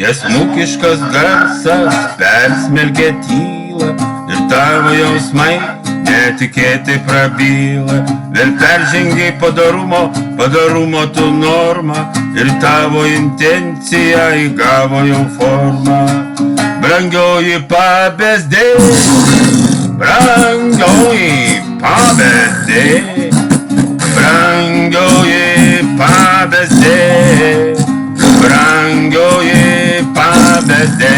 Tiesmukiškas garsas persmelkia tylą ir tavo jausmai netikėtai prabyla. Vėl peržengiai padarumo tu normą ir tavo intencija įgavo jau formą. Brangioji pabezdė, brangioji pabezdė, brangioji pabezdė, brangioji pabezdė,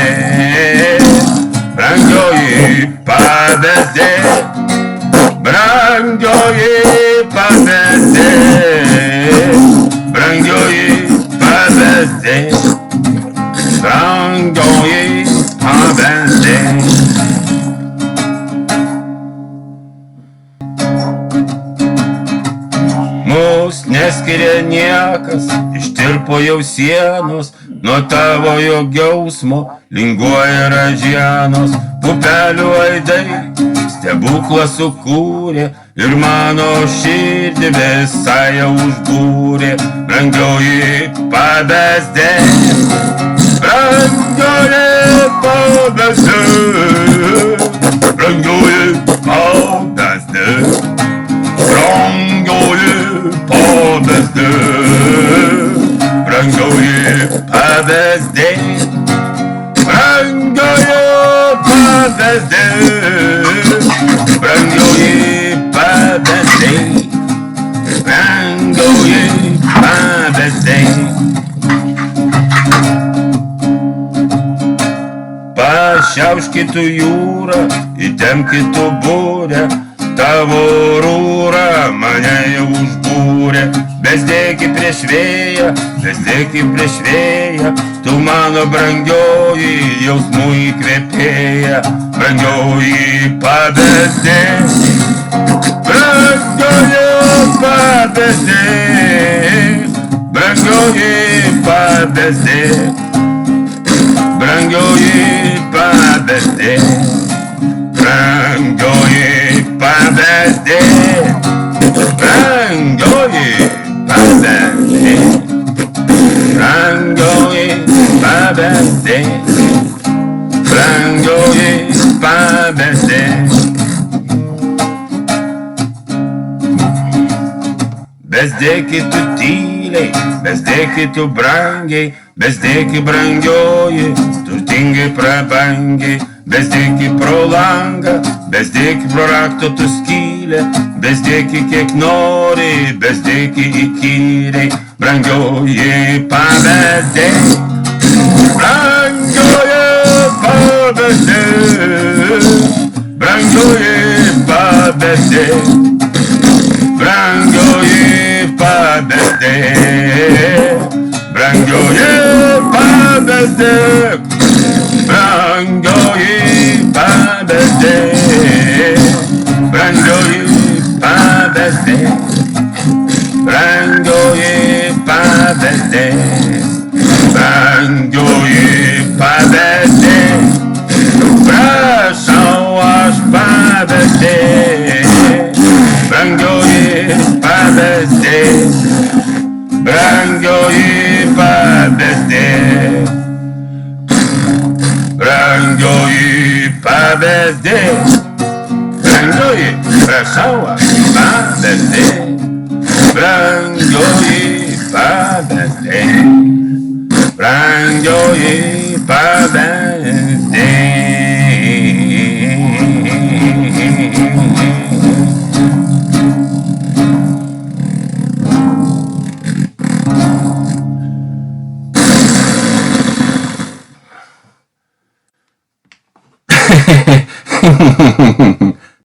brangioji pabezdė, brangioji pabezdė, brangioji pabezdė, brangioji pabezdė. Mus neskiria niekas, ištirpo jau sienos, nuo tavo jo jausmo linguoja ražienos. Upelių aidai stebuklą sukūrė ir mano širdį visai jau užbūrė. Brangioji pabezdė, brangioji pabezdė, brangioji pabezdė, brangioji pabezdė, brangioji pabezdė, brangioji pabezdė, brangioji pabezdė, brangioji pabezdė. Pašiauškitų jūrą, įtemkitų būrę, tavo rūra mane jau užbūrė. Bezdėki prieš vėją, bezdėki prieš vėją, tu mano brangioji jausmų įkvėpėja. Brangioji pabezdė, brangioji pabezdė, brangioji pabezdė, brangioji pabezdė, brangioji pabezdė, brangioji pabezdė, brangioji pabezdė, brangioji pabezdė. Bezdėki tu tyliai, bezdėki tu brangiai, bezdėki brangioji, turtingai prabangiai. Bezdėki pro langą, bezdėki pro rakto tu skylę, bezdėki kiek nori, bezdėki įkyriai. Brangioji pabezdė, brangioji pabezdė, brangioji pabezdė, brangioji pabezdė, brangioji pabezdė, brangioji pabezdė, brangioji pabezdė, brangioji pabezdė, brangioji pabezdė, prašau aš pabezdė, brangioji pabezdė, brangioji pabezdė, brangioji pabezdė, brangioji, prašau aš pabezdė, brangioji pabezdė, brangioji pabezdė.